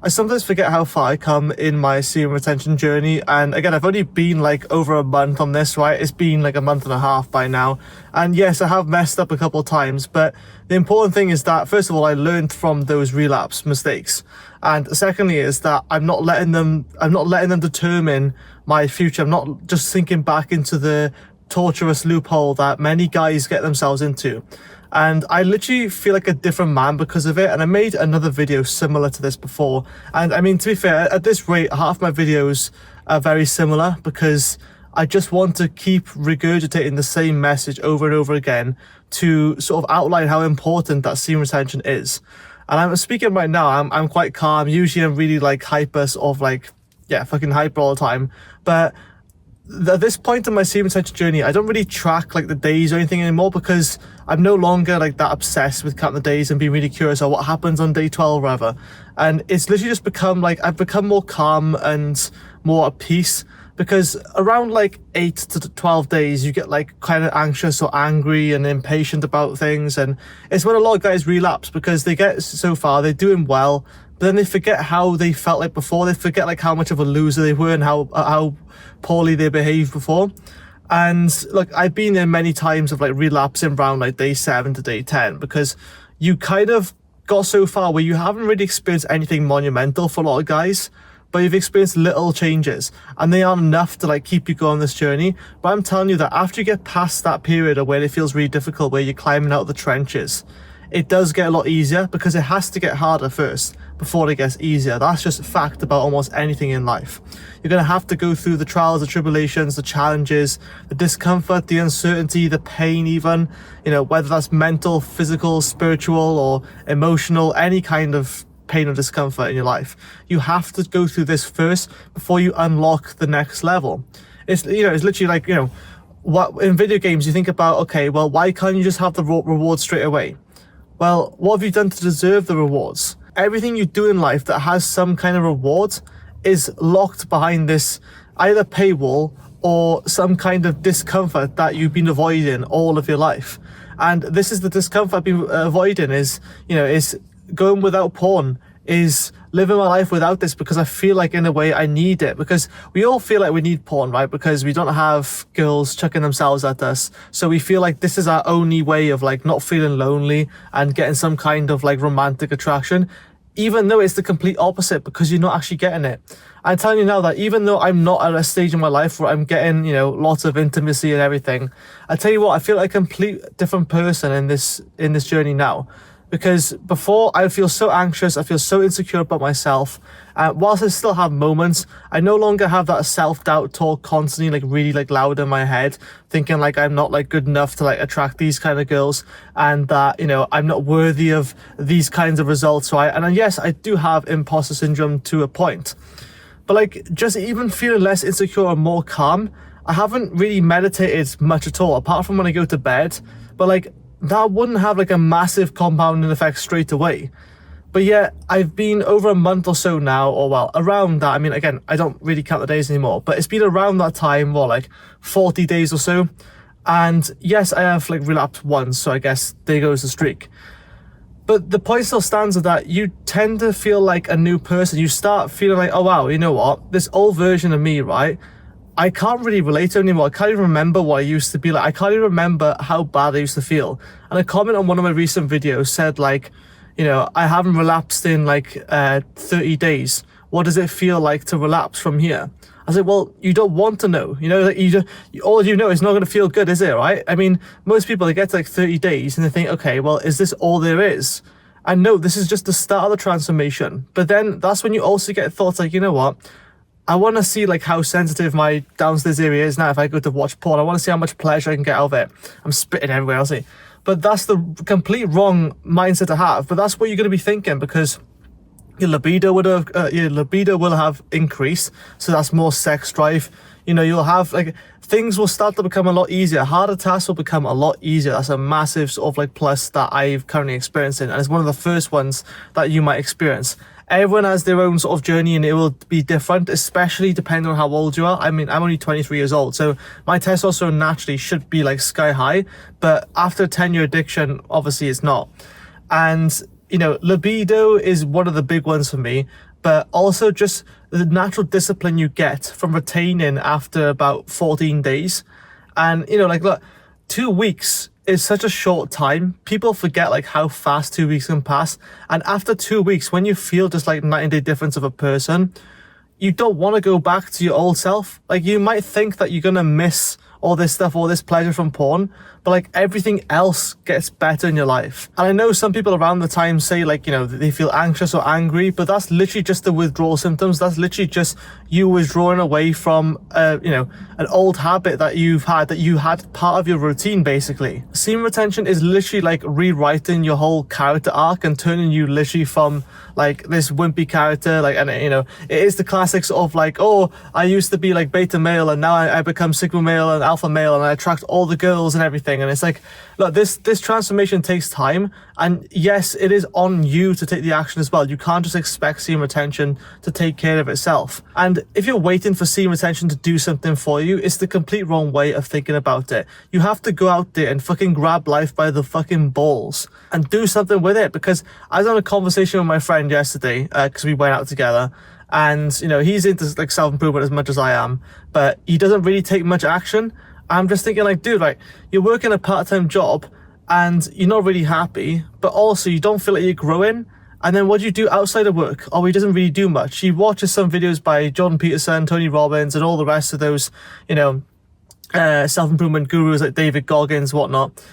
I sometimes forget how far I come in my semen retention journey. And again, I've only been like over a month on this, right? It's been like a month and a half by now. And yes, I have messed up a couple of times, but the important thing is that, first of all, I learned from those relapse mistakes. And secondly is that I'm not letting them determine my future. I'm not just sinking back into the torturous loophole that many guys get themselves into. And I literally feel like a different man because of it. And I made another video similar to this before. And I mean, to be fair, at this rate, half my videos are very similar because I just want to keep regurgitating the same message over and over again to sort of outline how important that semen retention is. And I'm speaking right now, I'm quite calm. Usually I'm really like hyper, sort of like, yeah, fucking hyper all the time. But at this point in my semen retention journey, I don't really track like the days or anything anymore because I'm no longer like that obsessed with counting the days and being really curious about what happens on day 12 or whatever. And it's literally just become like, I've become more calm and more at peace, because around like 8 to 12 days, you get like kind of anxious or angry and impatient about things. And it's when a lot of guys relapse because they get so far, they're doing well, but then they forget how they felt like before. They forget like how much of a loser they were and how poorly they behaved before. And look, I've been there many times of like relapsing around like day 7 to day 10 because you kind of got so far where you haven't really experienced anything monumental for a lot of guys, but you've experienced little changes and they aren't enough to like keep you going on this journey. But I'm telling you that after you get past that period of where it feels really difficult, where you're climbing out of the trenches, it does get a lot easier because it has to get harder first before it gets easier. That's just a fact about almost anything in life. You're going to have to go through the trials, the tribulations, the challenges, the discomfort, the uncertainty, the pain even, you know, whether that's mental, physical, spiritual, or emotional, any kind of pain or discomfort in your life. You have to go through this first before you unlock the next level. It's, you know, it's literally like, you know, what in video games you think about, okay, well, why can't you just have the reward straight away? Well, what have you done to deserve the rewards? Everything you do in life that has some kind of reward is locked behind this either paywall or some kind of discomfort that you've been avoiding all of your life. And this is the discomfort I've been avoiding, is, you know, is going without porn, is living my life without this, because I feel like in a way I need it, because we all feel like we need porn, right? Because we don't have girls chucking themselves at us, so we feel like this is our only way of like not feeling lonely and getting some kind of like romantic attraction, even though it's the complete opposite, because you're not actually getting it. I'm telling you now that even though I'm not at a stage in my life where I'm getting, you know, lots of intimacy and everything, I tell you what, I feel like a complete different person in this journey now. Because before, I feel so anxious, I feel so insecure about myself. Whilst I still have moments, I no longer have that self-doubt talk constantly, like really like loud in my head, thinking like I'm not like good enough to like attract these kind of girls, and that, you know, I'm not worthy of these kinds of results, right? And yes, I do have imposter syndrome to a point, but like just even feeling less insecure and more calm, I haven't really meditated much at all, apart from when I go to bed. But like, that wouldn't have like a massive compounding effect straight away. But yet I've been over a month or so now, or well, around that. I mean, again, I don't really count the days anymore, but it's been around that time, or like 40 days or so. And yes, I have like relapsed once, so I guess there goes the streak. But the point still stands of that you tend to feel like a new person. You start feeling like, oh wow, you know what, this old version of me, right, I can't really relate to it anymore. I can't even remember what I used to be like. I can't even remember how bad I used to feel. And a comment on one of my recent videos said like, you know, I haven't relapsed in like 30 days. What does it feel like to relapse from here? I said, well, you don't want to know. You know, like all you know is not going to feel good, is it, right? I mean, most people, they get to like 30 days and they think, okay, well, is this all there is? And no, this is just the start of the transformation. But then that's when you also get thoughts like, you know what? I want to see like how sensitive my downstairs area is now if I go to watch porn. I want to see how much pleasure I can get out of it. I'm spitting everywhere, I'll see. But that's the complete wrong mindset to have. But that's what you're going to be thinking, because your libido will have increased. So that's more sex drive. You know, you'll have like, things will start to become a lot easier. Harder tasks will become a lot easier. That's a massive sort of like plus that I've currently experiencing. And it's one of the first ones that you might experience. Everyone has their own sort of journey and it will be different, especially depending on how old you are. I mean, I'm only 23 years old, so my testosterone naturally should be like sky high, but after a 10-year addiction, obviously it's not. And, you know, libido is one of the big ones for me, but also just the natural discipline you get from retaining after about 14 days. And, you know, like, look, 2 weeks is such a short time. People forget like how fast 2 weeks can pass. And after 2 weeks, when you feel just like 90-day difference of a person, you don't want to go back to your old self. Like, you might think that you're gonna miss all this stuff, all this pleasure from porn, but like everything else gets better in your life. And I know some people around the time say like, you know, they feel anxious or angry, but that's literally just the withdrawal symptoms. That's literally just you withdrawing away from, you know, an old habit that you had part of your routine, basically. Semen retention is literally like rewriting your whole character arc and turning you literally from like this wimpy character, like, and you know, it is the classics of like, oh, I used to be like beta male and now I become sigma male and alpha male and I attract all the girls and everything. And it's like, look, this transformation takes time, and yes, it is on you to take the action as well. You can't just expect semen retention to take care of itself. And if you're waiting for semen retention to do something for you, it's the complete wrong way of thinking about it. You have to go out there and fucking grab life by the fucking balls and do something with it. Because I was on a conversation with my friend yesterday, because we went out together, and you know, he's into like self-improvement as much as I am, but he doesn't really take much action. I'm just thinking like, dude, like, you're working a part-time job and you're not really happy, but also you don't feel like you're growing. And then what do you do outside of work? Oh, he doesn't really do much. He watches some videos by Jordan Peterson, Tony Robbins, and all the rest of those, you know, self-improvement gurus like David Goggins, whatnot.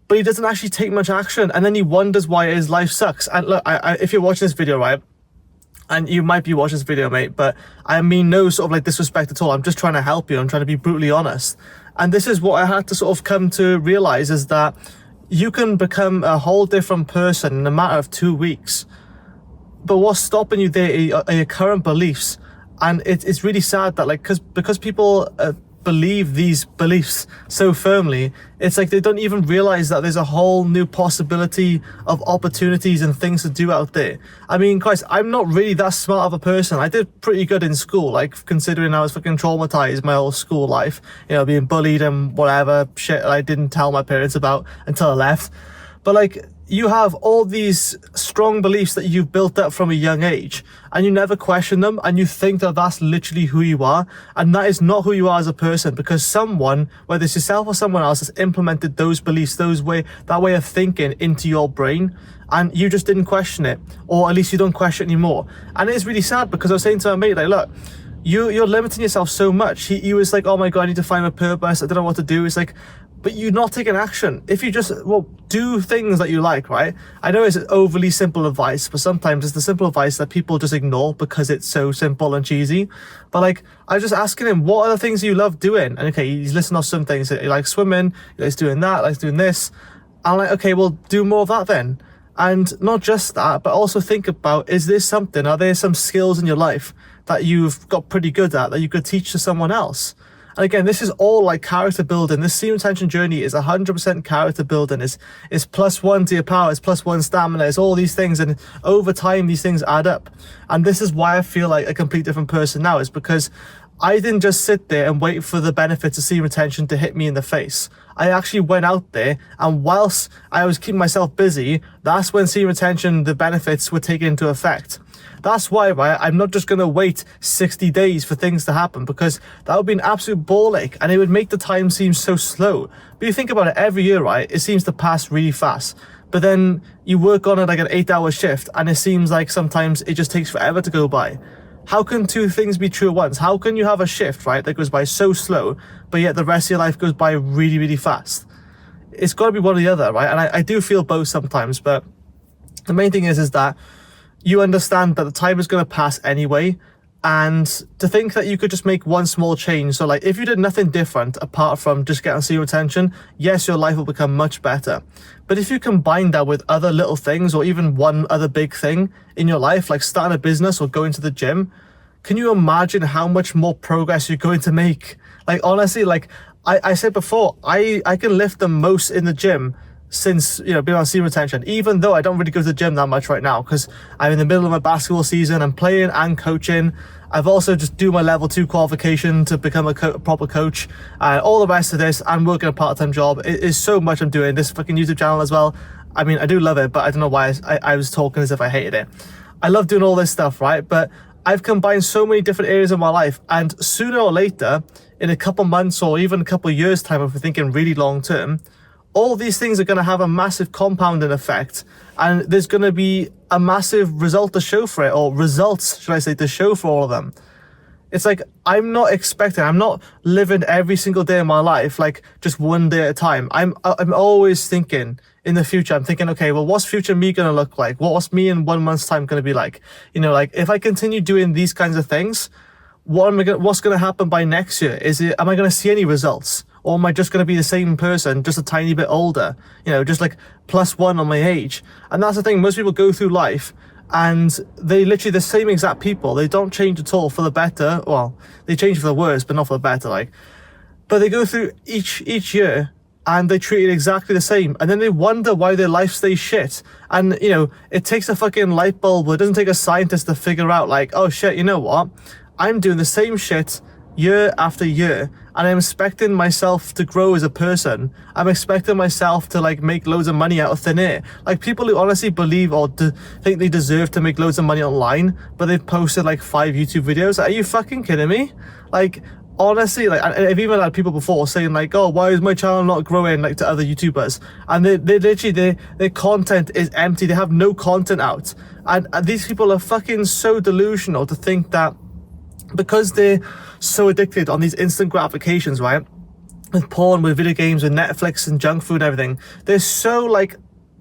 But he doesn't actually take much action. And then he wonders why his life sucks. And look, if you're watching this video, right, and you might be watching this video, mate, but I mean no sort of like disrespect at all. I'm just trying to help you. I'm trying to be brutally honest. And this is what I had to sort of come to realize, is that you can become a whole different person in a matter of 2 weeks. But what's stopping you there are your current beliefs. And it's really sad that like, because people believe these beliefs so firmly, it's like they don't even realize that there's a whole new possibility of opportunities and things to do out there. I mean, Christ, I'm not really that smart of a person. I did pretty good in school, like considering I was fucking traumatized my whole school life, you know, being bullied and whatever shit I didn't tell my parents about until I left. But like, you have all these strong beliefs that you've built up from a young age, and you never question them, and you think that that's literally who you are, and that is not who you are as a person, because someone, whether it's yourself or someone else, has implemented those beliefs, that way of thinking into your brain, and you just didn't question it, or at least you don't question it anymore. And it's really sad, because I was saying to my mate, like, look, you're limiting yourself so much. He was like, oh my god, I need to find my purpose, I don't know what to do. It's like, but you're not taking action. If you just, well, do things that you like, right? I know it's overly simple advice, but sometimes it's the simple advice that people just ignore because it's so simple and cheesy. But like, I was just asking him, what are the things you love doing? And okay, he's listing off some things. He likes swimming, he likes doing that, he likes doing this. I'm like, okay, well, do more of that then. And not just that, but also think about, is there something, are there some skills in your life that you've got pretty good at that you could teach to someone else? And again, this is all like character building. This semen retention journey is 100% character building. It's +1 to your power, it's +1 stamina, it's all these things. And over time, these things add up. And this is why I feel like a complete different person now, is because I didn't just sit there and wait for the benefits of semen retention to hit me in the face. I actually went out there, and whilst I was keeping myself busy, that's when semen retention, the benefits were taken into effect. That's why, right, I'm not just going to wait 60 days for things to happen, because that would be an absolute ball ache and it would make the time seem so slow. But you think about it, every year, right, it seems to pass really fast. But then you work on it like an 8-hour shift and it seems like sometimes it just takes forever to go by. How can two things be true at once? How can you have a shift, right, that goes by so slow, but yet the rest of your life goes by really, really fast? It's got to be one or the other, right? And I do feel both sometimes, but the main thing is that you understand that the time is going to pass anyway, and to think that you could just make one small change. So like, if you did nothing different apart from just getting semen retention, yes, your life will become much better. But if you combine that with other little things, or even one other big thing in your life, like starting a business or going to the gym, can you imagine how much more progress you're going to make? Like, honestly, like I said before, I can lift the most in the gym since, you know, being on semen retention, even though I don't really go to the gym that much right now because I'm in the middle of my basketball season. I'm playing and coaching. I've also just do my level 2 qualification to become a proper coach, and all the rest of this. I'm working a part-time job. It is so much I'm doing. This fucking YouTube channel as well. I mean, I do love it, but I don't know why I was talking as if I hated it. I love doing all this stuff, right? But I've combined so many different areas of my life, and sooner or later, in a couple months or even a couple years time, if we're thinking really long term, all these things are going to have a massive compounding effect, and there's going to be a massive result to show for it, or results, should I say, to show for all of them. It's like, I'm not living every single day of my life like just one day at a time. I'm always thinking in the future. I'm thinking, okay, well, what's future me gonna look like? What's me in 1 month's time gonna be like? You know, like if I continue doing these kinds of things, what's gonna happen by next year? Am I gonna see any results? Or am I just going to be the same person, just a tiny bit older? You know, just like +1 on my age. And that's the thing, most people go through life and they literally the same exact people. They don't change at all for the better. Well, they change for the worse, but not for the better, like. But they go through each year and they treat it exactly the same. And then they wonder why their life stays shit. And, you know, it takes a fucking light bulb, but it doesn't take a scientist to figure out like, oh shit, you know what? I'm doing the same shit year after year, and I'm expecting myself to grow as a person. I'm expecting myself to like make loads of money out of thin air. Like people who honestly believe or think they deserve to make loads of money online, but they've posted like 5 YouTube videos. Are you fucking kidding me? Like honestly, like I've even had people before saying like, oh, why is my channel not growing like to other YouTubers? And they literally, their content is empty. They have no content out. And these people are fucking so delusional to think that because they're so addicted on these instant gratifications, right? With porn, with video games, with Netflix and junk food and everything. They're so like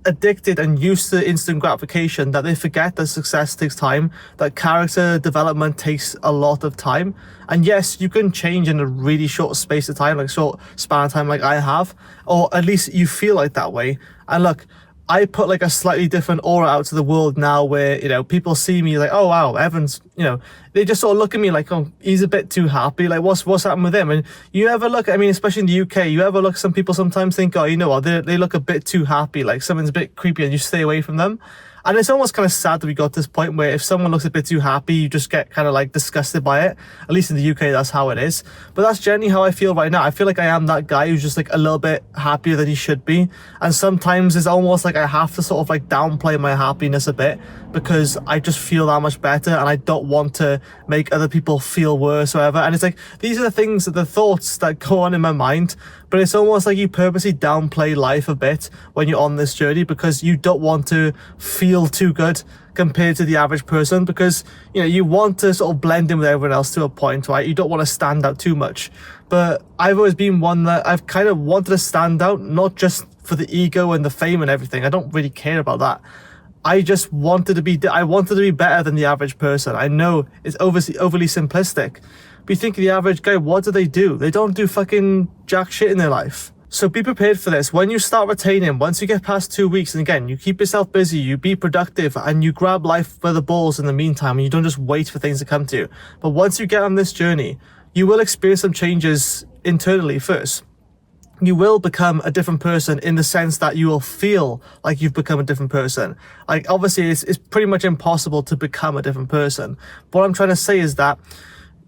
addicted and used to instant gratification that they forget that success takes time, that character development takes a lot of time. And yes, you can change in a really short space of time, like short span of time like I have, or at least you feel like that way. And look, I put like a slightly different aura out to the world now where, you know, people see me like, oh wow, Evan's, you know, they just sort of look at me like, oh, he's a bit too happy. Like what's happened with him? And you ever look, I mean, especially in the UK, you ever look, some people sometimes think, oh, you know what, they look a bit too happy. Like something's a bit creepy and you stay away from them. And it's almost kind of sad that we got to this point where if someone looks a bit too happy, you just get kind of like disgusted by it. At least in the UK, that's how it is. But that's generally how I feel right now. I feel like I am that guy who's just like a little bit happier than he should be. And sometimes it's almost like I have to sort of like downplay my happiness a bit because I just feel that much better and I don't want to make other people feel worse or whatever. And it's like, these are the things, the thoughts that go on in my mind. But it's almost like you purposely downplay life a bit when you're on this journey because you don't want to feel too good compared to the average person, because you know you want to sort of blend in with everyone else to a point, right? You don't want to stand out too much. But I've always been one that I've kind of wanted to stand out, not just for the ego and the fame and everything. I don't really care about that. I just wanted to be better than the average person. I know it's overly simplistic, but you think of the average guy, what do? They don't do fucking jack shit in their life. So be prepared for this. When you start retaining, once you get past 2 weeks, and again, you keep yourself busy, you be productive, and you grab life by the balls in the meantime, and you don't just wait for things to come to you. But once you get on this journey, you will experience some changes internally first. You will become a different person in the sense that you will feel like you've become a different person. Like, obviously, it's pretty much impossible to become a different person. But what I'm trying to say is that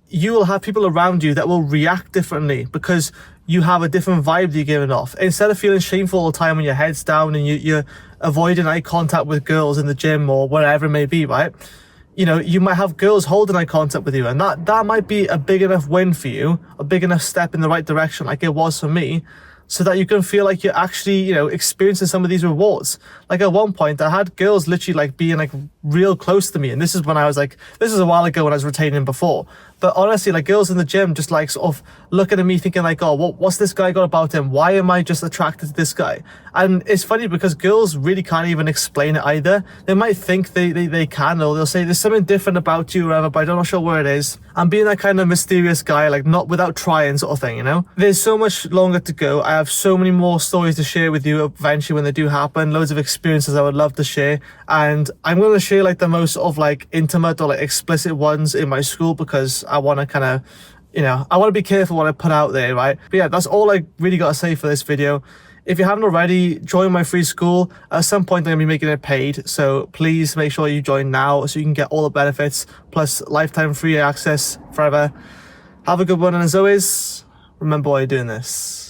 you will have people around you that will react differently because you have a different vibe that you're giving off. Instead of feeling shameful all the time when your head's down and you're avoiding eye contact with girls in the gym or whatever it may be, right? You know, you might have girls holding eye contact with you, and that might be a big enough win for you, a big enough step in the right direction like it was for me, so that you can feel like you're actually, you know, experiencing some of these rewards. Like at one point, I had girls literally like being like real close to me. And this is when I was like, this is a while ago when I was retaining before. But honestly, like girls in the gym just like sort of looking at me thinking like, oh, what's this guy got about him? Why am I just attracted to this guy? And it's funny because girls really can't even explain it either. They might think they can, or they'll say there's something different about you or whatever, but I'm not sure where it is. I'm being that kind of mysterious guy, like not without trying sort of thing, you know? There's so much longer to go. I have so many more stories to share with you eventually when they do happen. Loads of experiences I would love to share. And I'm going to share like the most of like intimate or like explicit ones in my school because I want to kind of, you know, I want to be careful what I put out there, right? But yeah, that's all I really got to say for this video. If you haven't already, join my free school. At some point, I'm going to be making it paid. So please make sure you join now so you can get all the benefits, plus lifetime free access forever. Have a good one. And as always, remember why you're doing this.